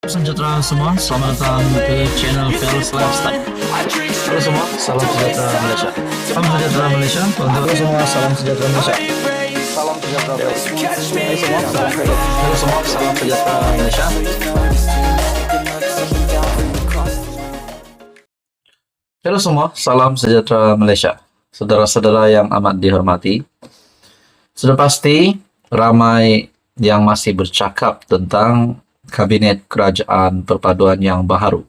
Sejahtera semua, selamat datang ke channel Fels Lifestyle. Halo semua, salam sejahtera Malaysia. Salam sejahtera Malaysia. Halo semua, salam sejahtera Malaysia. Salam sejahtera Malaysia. Halo semua, salam sejahtera Malaysia. Halo semua, salam sejahtera Malaysia. Saudara-saudara yang amat dihormati, sudah pasti ramai yang masih bercakap tentang Kabinet Kerajaan Perpaduan yang baru.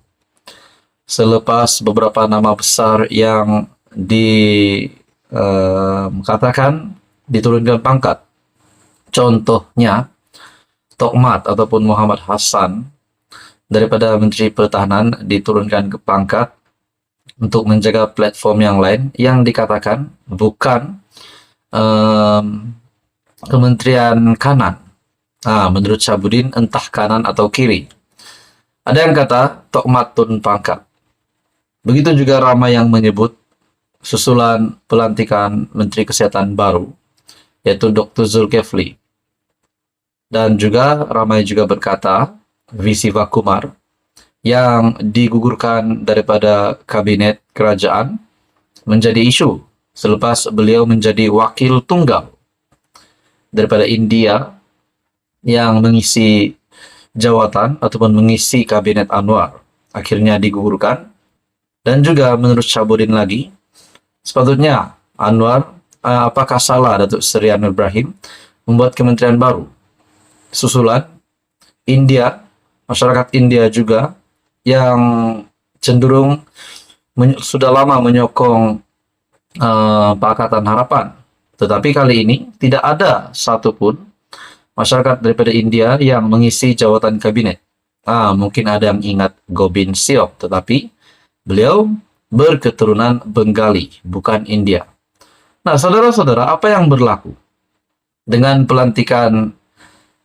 Selepas beberapa nama besar yang dikatakan diturunkan pangkat. Contohnya, Tokmat ataupun Muhammad Hassan daripada Menteri Pertahanan diturunkan ke pangkat untuk menjaga platform yang lain yang dikatakan bukan Kementerian Kanan. Menurut Syahbudin, entah kanan atau kiri. Ada yang kata Tokmat turun pangkat. Begitu juga ramai yang menyebut susulan pelantikan Menteri Kesehatan baru, yaitu Dr. Zulkifli. Dan juga ramai juga berkata Visiva Kumar yang digugurkan daripada Kabinet Kerajaan menjadi isu selepas beliau menjadi wakil tunggal daripada India yang mengisi jawatan ataupun mengisi Kabinet Anwar akhirnya digugurkan. Dan juga menurut Syahbudin lagi, sepatutnya Anwar, apakah salah Datuk Seri Anwar Ibrahim membuat kementerian baru susulan India, masyarakat India juga yang cenderung sudah lama menyokong Pakatan Harapan, tetapi kali ini tidak ada satupun masyarakat daripada India yang mengisi jawatan kabinet. Mungkin ada yang ingat Gobind Siok, tetapi beliau berketurunan Bengali, bukan India. Nah, saudara-saudara, apa yang berlaku dengan pelantikan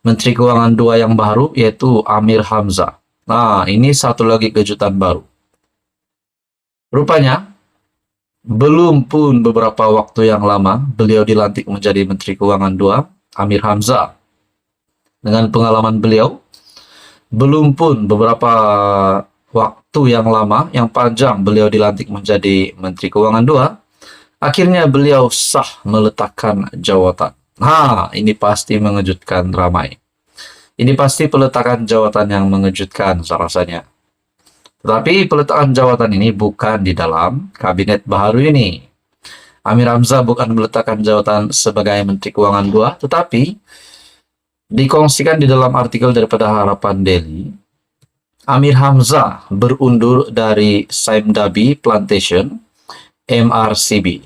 Menteri Keuangan 2 yang baru, yaitu Amir Hamzah? Ini satu lagi kejutan baru. Rupanya, belum pun beberapa waktu yang lama, beliau dilantik menjadi Menteri Keuangan 2, Amir Hamzah. Dengan pengalaman beliau, belum pun beberapa waktu yang lama, yang panjang beliau dilantik menjadi Menteri Keuangan 2, akhirnya beliau sah meletakkan jawatan. Ini pasti mengejutkan ramai. Ini pasti peletakan jawatan yang mengejutkan rasanya. Tetapi peletakan jawatan ini bukan di dalam kabinet baru ini. Amir Hamzah bukan meletakkan jawatan sebagai Menteri Keuangan 2, tetapi dikongsikan di dalam artikel daripada Harapan Daily, Amir Hamzah berundur dari Sime Darby Plantation, MRCB.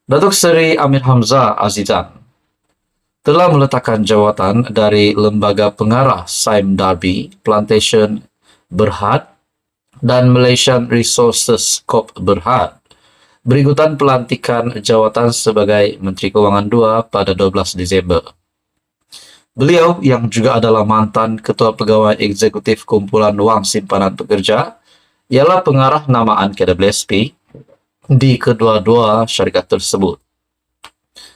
Datuk Seri Amir Hamzah Azizan telah meletakkan jawatan dari Lembaga Pengarah Sime Darby Plantation Berhad dan Malaysian Resources Corp Berhad berikutan pelantikan jawatan sebagai Menteri Keuangan 2 pada 12 Disember. Beliau yang juga adalah mantan Ketua Pegawai Eksekutif Kumpulan Wang Simpanan Pekerja ialah pengarah namaan KWSP di kedua-dua syarikat tersebut.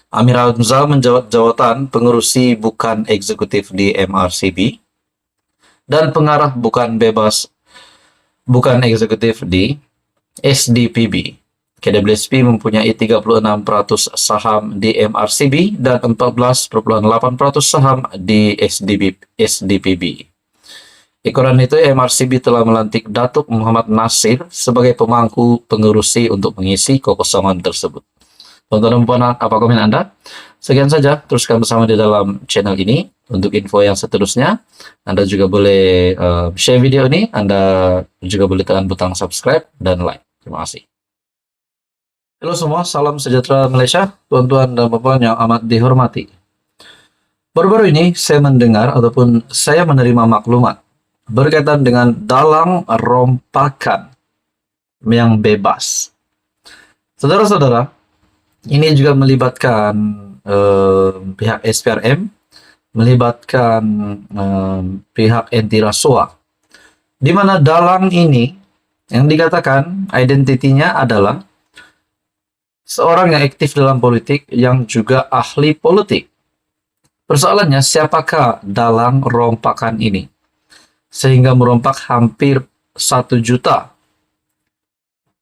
Amir Hamzah menjawat jawatan pengerusi bukan eksekutif di MRCB dan pengarah bukan eksekutif di SDPB. KWSP mempunyai 36% saham di MRCB dan 14,8% saham di SDPB. Ekoran itu, MRCB telah melantik Datuk Muhammad Nasir sebagai pemangku pengerusi untuk mengisi kekosongan tersebut. Tuan-tuan dan puan, apa komen Anda? Sekian saja, teruskan bersama di dalam channel ini. Untuk info yang seterusnya, Anda juga boleh share video ini, Anda juga boleh tekan butang subscribe dan like. Terima kasih. Halo semua, salam sejahtera Malaysia, tuan-tuan dan puan yang amat dihormati. Baru-baru ini saya mendengar ataupun saya menerima maklumat berkaitan dengan dalang rompakan yang bebas. Saudara-saudara, ini juga melibatkan pihak SPRM, melibatkan pihak anti rasuah, di mana dalang ini yang dikatakan identitinya adalah seorang yang aktif dalam politik yang juga ahli politik. Persoalannya, siapakah dalang rompakan ini? sehingga merompak hampir 1 juta.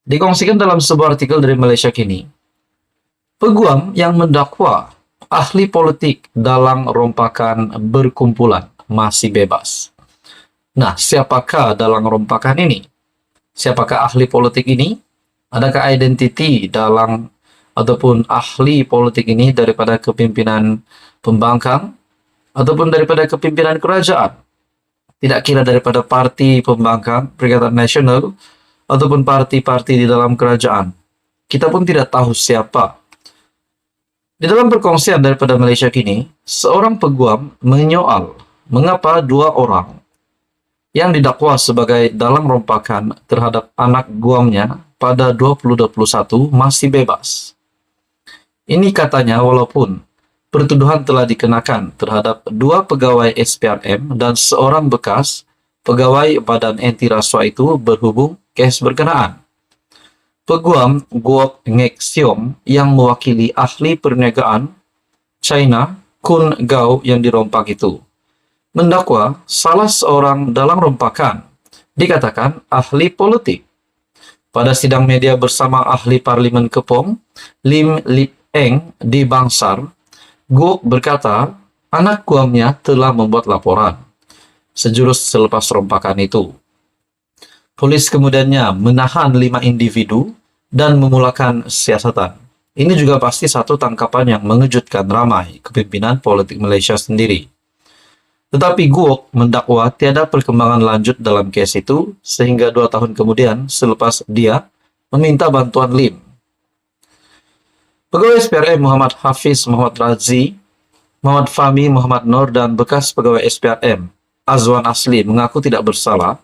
Dikongsikan dalam sebuah artikel dari Malaysia Kini, peguam yang mendakwa ahli politik dalam rompakan berkumpulan masih bebas. Nah, siapakah dalam rompakan ini? Siapakah ahli politik ini? Adakah identiti dalam ataupun ahli politik ini daripada kepimpinan pembangkang ataupun daripada kepimpinan kerajaan? Tidak kira daripada parti pembangkang, Perikatan Nasional, ataupun parti-parti di dalam kerajaan. Kita pun tidak tahu siapa. Di dalam perkongsian daripada Malaysia Kini, seorang peguam menyoal mengapa 2 orang yang didakwa sebagai dalam rompakan terhadap anak guamnya pada 2021 masih bebas. Ini katanya walaupun pertuduhan telah dikenakan terhadap 2 pegawai SPRM dan seorang bekas pegawai Badan Anti Rasuah itu berhubung kes berkenaan. Peguam Guok Ngek Siom yang mewakili ahli perniagaan China Kun Gao yang dirompak itu mendakwa salah seorang dalam rompakan dikatakan ahli politik. Pada sidang media bersama ahli Parlimen Kepong Lim Lip Eng di Bangsar, Guok berkata anak guamnya telah membuat laporan sejurus selepas rompakan itu. Polis kemudiannya menahan 5 individu dan memulakan siasatan. Ini juga pasti satu tangkapan yang mengejutkan ramai kepimpinan politik Malaysia sendiri. Tetapi Guok mendakwa tiada perkembangan lanjut dalam kes itu sehingga 2 tahun kemudian selepas dia meminta bantuan Lim. Pegawai SPRM Muhammad Hafiz Muhammad Razi, Muhammad Fahmi Muhammad Nur dan bekas pegawai SPRM Azwan Asli mengaku tidak bersalah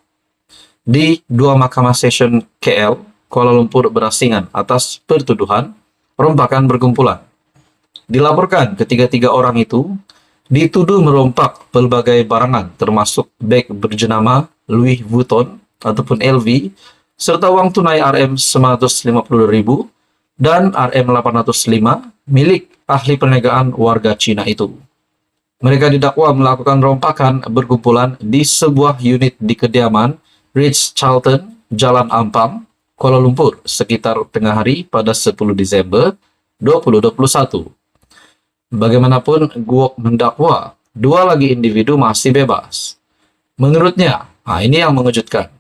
di 2 Mahkamah Session KL, Kuala Lumpur berasingan atas pertuduhan rompakan berkumpulan. Dilaporkan ketiga-tiga orang itu dituduh merompak pelbagai barangan termasuk beg berjenama Louis Vuitton ataupun LV serta uang tunai RM950.000 dan RM805 milik ahli perniagaan warga Cina itu. Mereka didakwa melakukan rompakan berkumpulan di sebuah unit di kediaman Ritz-Carlton, Jalan Ampang, Kuala Lumpur sekitar tengah hari pada 10 Desember 2021. Bagaimanapun, Guok mendakwa 2 lagi individu masih bebas. Menurutnya, ini yang mengejutkan.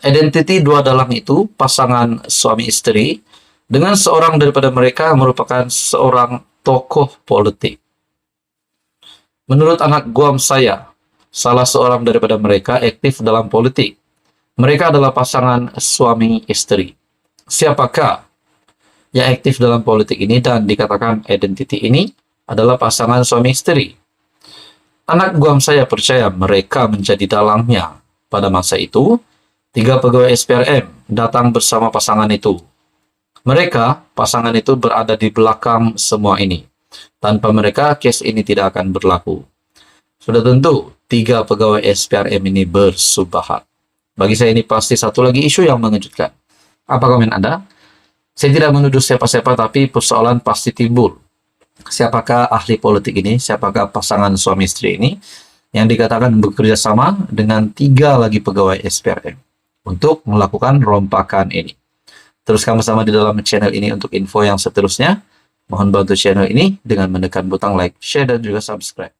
Identiti 2 dalang itu pasangan suami istri dengan seorang daripada mereka merupakan seorang tokoh politik. Menurut anak guam saya, salah seorang daripada mereka aktif dalam politik. Mereka adalah pasangan suami istri. Siapakah yang aktif dalam politik ini dan dikatakan identiti ini adalah pasangan suami istri? Anak guam saya percaya mereka menjadi dalangnya. Pada masa itu, 3 pegawai SPRM datang bersama pasangan itu. Mereka, pasangan itu berada di belakang semua ini. Tanpa mereka, kes ini tidak akan berlaku. Sudah tentu, 3 pegawai SPRM ini bersubahat. Bagi saya ini pasti satu lagi isu yang mengejutkan. Apa komen Anda? Saya tidak menuduh siapa-siapa, tapi persoalan pasti timbul. Siapakah ahli politik ini? Siapakah pasangan suami istri ini yang dikatakan bekerja sama dengan 3 lagi pegawai SPRM untuk melakukan rompakan ini? Teruskan bersama di dalam channel ini untuk info yang seterusnya. Mohon bantu channel ini dengan menekan butang like, share, dan juga subscribe.